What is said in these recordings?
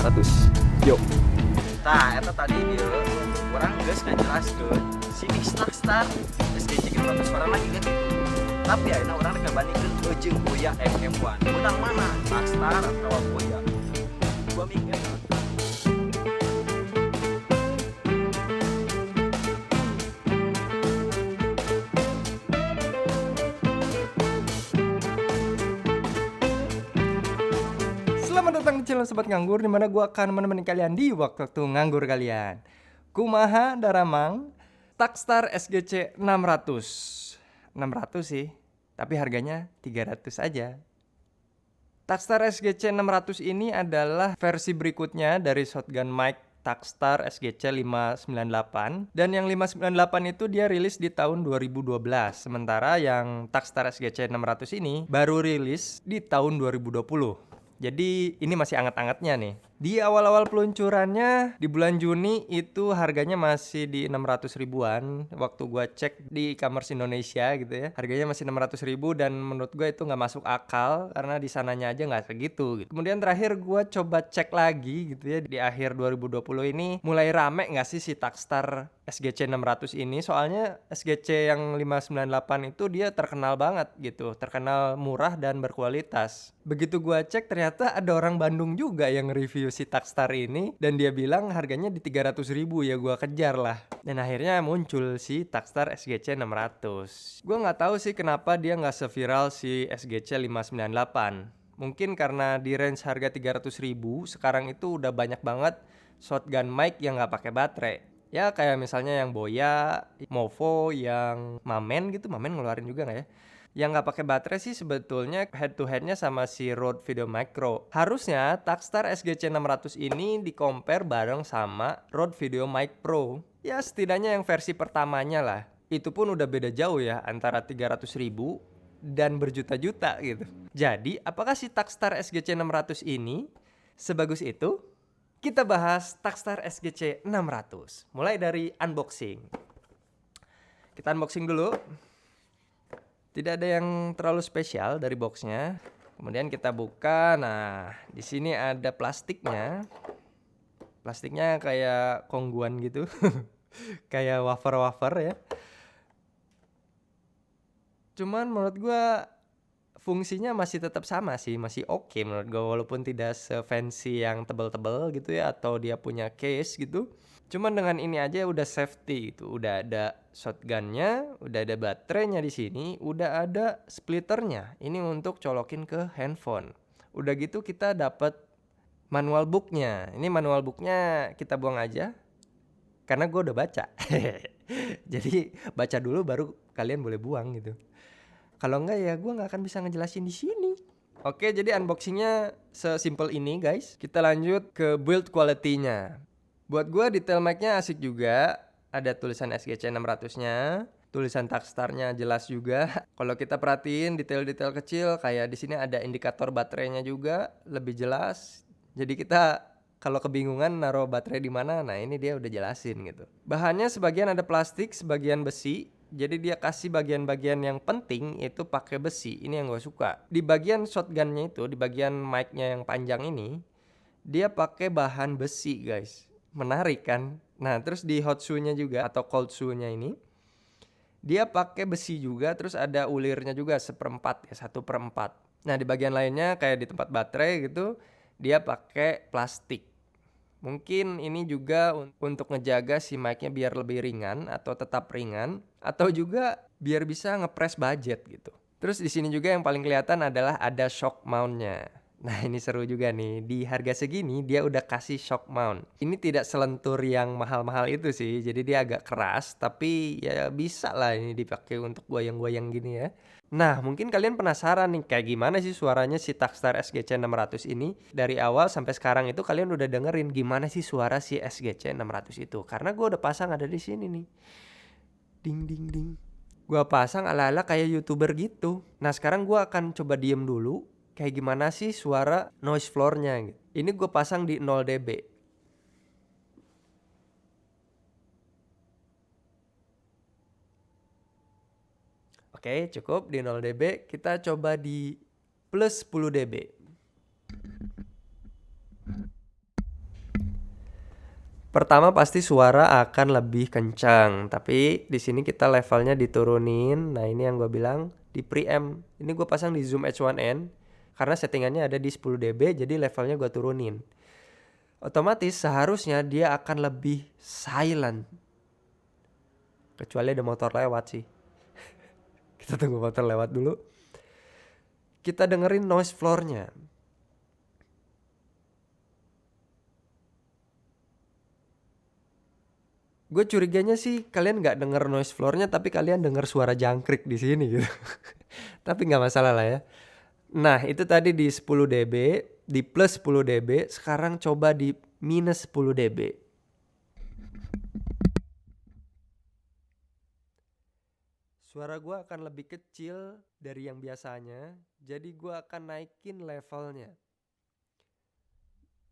100. Yuk. Nah, eta tadi dia orang geus ngajelaskeun si X-Star SGC 100 orang lagi kan gitu. Tapi ayeuna urang rek ngabandingkeun jeung Boya MM1. Menang mana? X-Star atau Boya? Gua mikir Selamat datang di channel Sobat Nganggur, dimana gue akan menemani kalian di waktu-waktu nganggur kalian. Kumaha Daramang Takstar SGC 600 sih, tapi harganya 300 aja. Takstar SGC 600 ini adalah versi berikutnya dari shotgun mic Takstar SGC 598. Dan yang 598 itu dia rilis di tahun 2012. Sementara yang Takstar SGC 600 ini baru rilis di tahun 2020. Jadi ini masih anget-angetnya nih. Di awal-awal peluncurannya di bulan Juni itu harganya masih di 600 ribuan. Waktu gua cek di e-commerce Indonesia gitu ya, harganya masih 600 ribu dan menurut gua itu nggak masuk akal karena di sananya aja nggak segitu gitu. Kemudian terakhir gua coba cek lagi gitu ya, di akhir 2020 ini mulai rame nggak sih si Takstar SGC 600 ini. Soalnya SGC yang 598 itu dia terkenal banget gitu, terkenal murah dan berkualitas. Begitu gua cek ternyata ada orang Bandung juga yang review si Takstar ini dan dia bilang harganya di 300 ribu. Ya gua kejar lah. Dan akhirnya muncul si Takstar SGC 600. Gua nggak tahu sih kenapa dia nggak seviral si SGC 598. Mungkin karena di range harga 300 ribu sekarang itu udah banyak banget shotgun mic yang nggak pakai baterai. Ya kayak misalnya yang Boya, Movo, yang Mamen gitu. Mamen ngeluarin juga nggak ya? Yang nggak pakai baterai sih sebetulnya head to headnya sama si Rode VideoMic Pro. Harusnya Takstar SGC 600 ini di compare bareng sama Rode VideoMic Pro. Ya setidaknya yang versi pertamanya lah. Itu pun udah beda jauh ya antara 300 ribu dan berjuta-juta gitu. Jadi apakah si Takstar SGC 600 ini sebagus itu? Kita bahas Takstar SGC 600. Mulai dari unboxing. Kita unboxing dulu. Tidak ada yang terlalu spesial dari boxnya. Kemudian kita buka. Nah, di sini ada plastiknya. Plastiknya kayak kongguan gitu. Kayak wafer-wafer ya. Cuman menurut gua fungsinya masih tetap sama sih, masih oke menurut gue, walaupun tidak se-fancy yang tebel-tebel gitu ya, atau dia punya case gitu. Cuman dengan ini aja udah safety gitu, udah ada shotgunnya, udah ada baterainya di sini, udah ada splitternya. Ini untuk colokin ke handphone. Udah gitu kita dapat manual booknya. Ini manual booknya kita buang aja, karena gue udah baca. Jadi baca dulu baru kalian boleh buang gitu. Kalau enggak ya gue nggak akan bisa ngejelasin di sini. Oke, jadi unboxingnya sesimpel ini guys. Kita lanjut ke build quality-nya. Buat gue detail mic-nya asik juga. Ada tulisan SGC 600-nya. Tulisan Takstarnya jelas juga. Kalau kita perhatiin detail-detail kecil kayak di sini ada indikator baterainya juga lebih jelas. Jadi kita kalau kebingungan naruh baterai di mana, nah ini dia udah jelasin gitu. Bahannya sebagian ada plastik, sebagian besi. Jadi dia kasih bagian-bagian yang penting itu pakai besi. Ini yang gue suka. Di bagian shotgunnya itu, di bagian mic-nya yang panjang ini, dia pakai bahan besi guys. Menarik kan? Nah terus di hot shoe-nya juga atau cold shoe-nya ini, dia pakai besi juga. Terus ada ulirnya juga 1/4 ya, 1/4. Nah di bagian lainnya kayak di tempat baterai gitu, dia pakai plastik. Mungkin ini juga untuk ngejaga si mic-nya biar lebih ringan atau tetap ringan, atau juga biar bisa ngepres budget gitu. Terus di sini juga yang paling kelihatan adalah ada shock mount-nya. Nah ini seru juga nih, di harga segini dia udah kasih shock mount. Ini tidak selentur yang mahal-mahal itu sih, jadi dia agak keras, tapi ya bisa lah ini dipakai untuk goyang-goyang gini ya. Nah mungkin kalian penasaran nih kayak gimana sih suaranya si Takstar SGC 600 ini. Dari awal sampai sekarang itu kalian udah dengerin gimana sih suara si SGC 600 itu. Karena gue udah pasang ada di sini nih. Ding ding ding. Gue pasang ala-ala kayak YouTuber gitu. Nah sekarang gue akan coba diem dulu. Kayak gimana sih suara noise floor-nya gitu. Ini gue pasang di 0 dB. Oke, cukup di 0 dB. Kita coba di plus 10 dB. Pertama pasti suara akan lebih kencang, tapi di sini kita levelnya diturunin. Nah, ini yang gue bilang di preamp. Ini gue pasang di Zoom H1n karena settingannya ada di 10 dB, jadi levelnya gue turunin. Otomatis seharusnya dia akan lebih silent. Kecuali ada motor lewat sih. Kita tunggu motor lewat dulu. Kita dengerin noise floor-nya. Gue curiganya sih kalian nggak denger noise floor-nya, tapi kalian denger suara jangkrik di sini gitu. Tapi nggak masalah lah ya. Nah, itu tadi di 10 dB, di plus 10 dB. Sekarang coba di minus 10 dB. Suara gue akan lebih kecil dari yang biasanya, jadi gue akan naikin levelnya.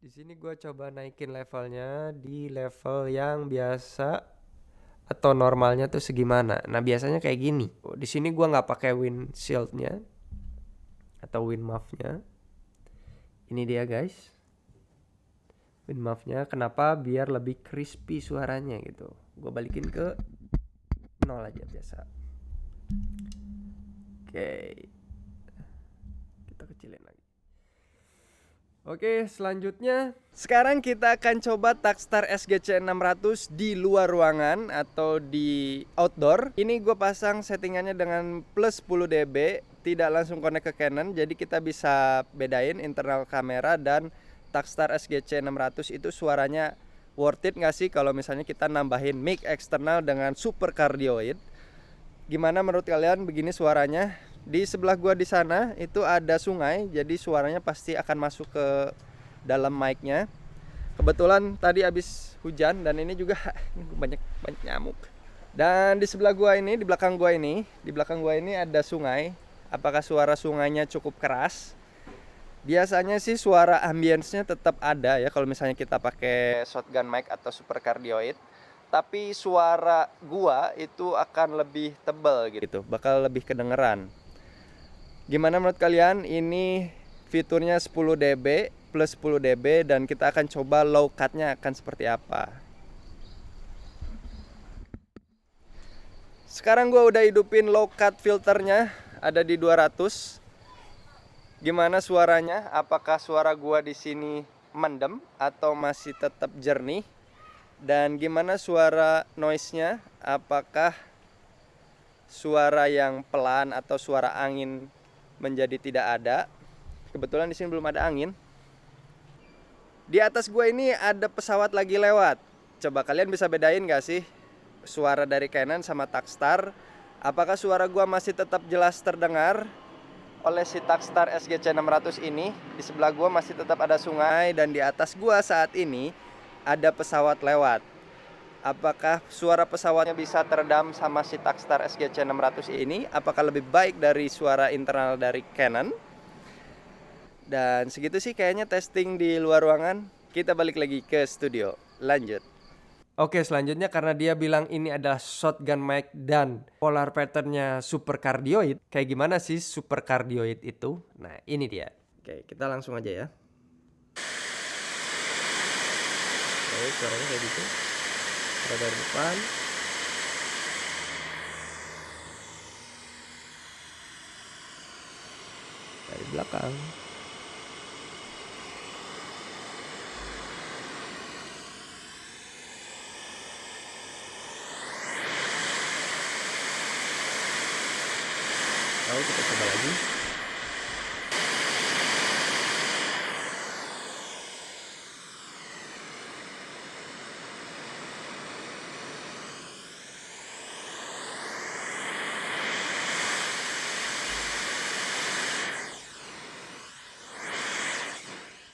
Di sini gue coba naikin levelnya di level yang biasa atau normalnya tuh segimana. Nah, biasanya kayak gini. Di sini gue nggak pakai windshield-nya atau wind muff-nya. Ini dia guys. Wind muff-nya. Kenapa? Biar lebih crispy suaranya gitu. Gue balikin ke 0 aja biasa. Oke. Kita kecilin lagi. Oke, selanjutnya sekarang kita akan coba Takstar SGC 600 di luar ruangan atau di outdoor. Ini gue pasang settingannya dengan plus 10 dB, tidak langsung connect ke Canon, jadi kita bisa bedain internal kamera dan Takstar SGC 600 itu suaranya worth it gak sih kalau misalnya kita nambahin mic eksternal dengan super cardioid. Gimana menurut kalian begini suaranya? Di sebelah gua di sana itu ada sungai, jadi suaranya pasti akan masuk ke dalam mic-nya. Kebetulan tadi habis hujan dan ini juga banyak nyamuk. Dan di sebelah gua ini, di belakang gua ini ada sungai. Apakah suara sungainya cukup keras? Biasanya sih suara ambience-nya tetap ada ya kalau misalnya kita pakai shotgun mic atau super cardioid. Tapi suara gua itu akan lebih tebal gitu, bakal lebih kedengeran. Gimana menurut kalian? Ini fiturnya 10 dB plus 10 dB dan kita akan coba low cut-nya akan seperti apa. Sekarang gua udah hidupin low cut filternya, ada di 200. Gimana suaranya? Apakah suara gua di sini mendem atau masih tetap jernih? Dan gimana suara noise-nya? Apakah suara yang pelan atau suara angin menjadi tidak ada? Kebetulan di sini belum ada angin. Di atas gua ini ada pesawat lagi lewat. Coba kalian bisa bedain gak sih suara dari Canon sama Takstar? Apakah suara gua masih tetap jelas terdengar oleh si Takstar SGC 600 ini? Di sebelah gua masih tetap ada sungai dan di atas gua saat ini ada pesawat lewat. Apakah suara pesawatnya bisa teredam sama si Takstar SGC 600 ini? Apakah lebih baik dari suara internal dari Canon? Dan segitu sih kayaknya testing di luar ruangan. Kita balik lagi ke studio. Lanjut. Oke, selanjutnya karena dia bilang ini adalah shotgun mic dan polar patternnya super cardioid. Kayak gimana sih super cardioid itu? Nah, ini dia. Oke, kita langsung aja ya. Oke, suaranya kayak gitu. Dari depan. Dari belakang. Lalu kita coba lagi.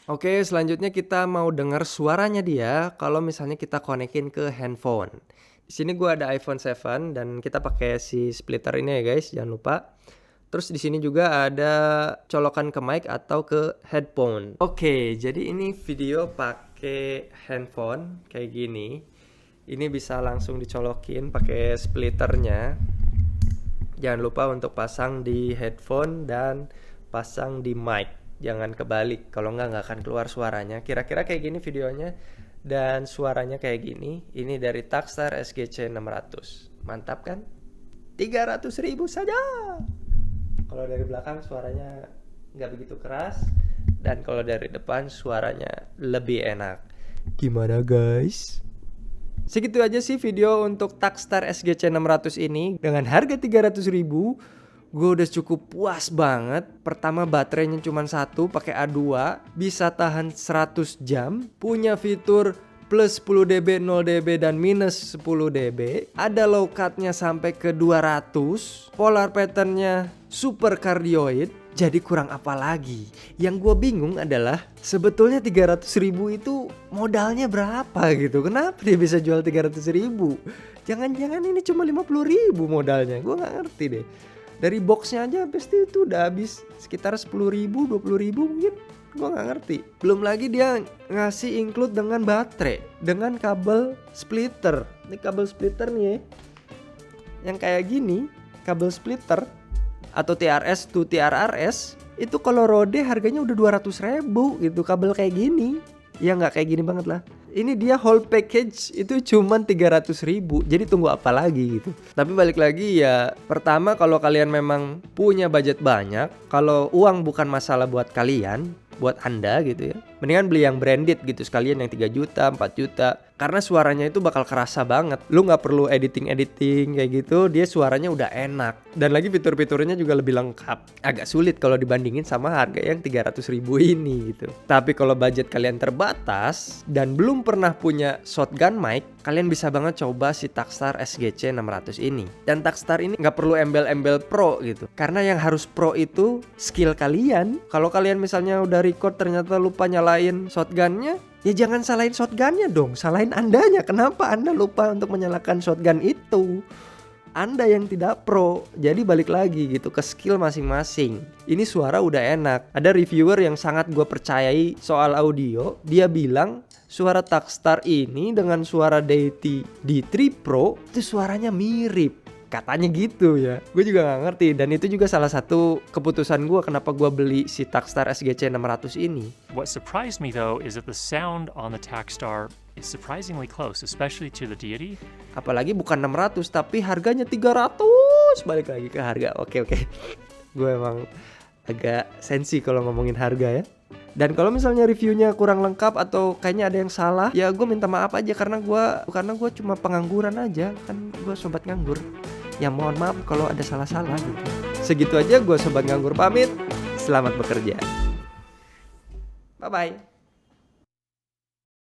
Oke, selanjutnya kita mau dengar suaranya dia kalau misalnya kita konekin ke handphone. Di sini gua ada iPhone 7 dan kita pakai si splitter ini ya guys, jangan lupa. Terus di sini juga ada colokan ke mic atau ke headphone. Oke, jadi ini video pakai handphone kayak gini. Ini bisa langsung dicolokin pakai splitternya. Jangan lupa untuk pasang di headphone dan pasang di mic. Jangan kebalik, kalau nggak akan keluar suaranya. Kira-kira kayak gini videonya. Dan suaranya kayak gini. Ini dari Takstar SGC 600. Mantap kan? 300.000 saja. Kalau dari belakang suaranya nggak begitu keras. Dan kalau dari depan suaranya lebih enak. Gimana guys? Segitu aja sih video untuk Takstar SGC 600 ini. Dengan harga 300.000, gue udah cukup puas banget. Pertama, baterainya cuma satu, pakai A2, bisa tahan 100 jam, punya fitur plus 10 dB, 0 dB, dan minus 10 dB. Ada low cut-nya sampai ke 200. Polar pattern-nya super cardioid. Jadi kurang apa lagi? Yang gue bingung adalah sebetulnya 300.000 itu modalnya berapa gitu. Kenapa dia bisa jual 300.000? Jangan-jangan ini cuma 50.000 modalnya. Gue gak ngerti deh. Dari boxnya aja pasti itu udah habis sekitar 10.000, 20.000 mungkin. Gue gak ngerti. Belum lagi dia ngasih include dengan baterai, dengan kabel splitter. Ini kabel splitter nih ya. Yang kayak gini, kabel splitter atau TRS to TRRS, itu kalau Rode harganya udah 200.000 gitu, kabel kayak gini. Ya nggak kayak gini banget lah. Ini dia whole package itu cuman 300.000. Jadi tunggu apa lagi gitu. Tapi balik lagi ya, pertama kalau kalian memang punya budget banyak, kalau uang bukan masalah buat kalian, buat Anda gitu ya, mendingan beli yang branded gitu sekalian, yang 3 juta, 4 juta. Karena suaranya itu bakal kerasa banget. Lu gak perlu editing kayak gitu, dia suaranya udah enak. Dan lagi fitur-fiturnya juga lebih lengkap. Agak sulit kalau dibandingin sama harga yang 300.000 ini gitu. Tapi kalau budget kalian terbatas dan belum pernah punya shotgun mic, kalian bisa banget coba si Takstar SGC 600 ini. Dan Takstar ini gak perlu embel-embel pro gitu. Karena yang harus pro itu skill kalian. Kalau kalian misalnya udah record ternyata lupa nyalain shotgunnya, ya jangan salahin shotgunnya dong, salahin Andanya. Kenapa Anda lupa untuk menyalakan shotgun itu? Anda yang tidak pro. Jadi balik lagi gitu ke skill masing-masing. Ini suara udah enak. Ada reviewer yang sangat gue percayai soal audio. Dia bilang suara Takstar ini dengan suara Deity D3 Pro itu suaranya mirip. Katanya gitu ya. Gue juga gak ngerti. Dan itu juga salah satu keputusan gue kenapa gue beli si Takstar SGC 600 ini. What surprised me though is that the sound on the Takstar is surprisingly close, especially to the Deity. Apalagi bukan 600 tapi harganya 300. Balik lagi ke harga. Oke. Gue emang agak sensi kalau ngomongin harga ya. Dan kalau misalnya reviewnya kurang lengkap atau kayaknya ada yang salah, ya gue minta maaf aja karena gue cuma pengangguran aja, kan gue sobat nganggur. Ya mohon maaf kalau ada salah-salah gitu. Segitu aja, gue sobat nganggur pamit. Selamat bekerja. Bye bye.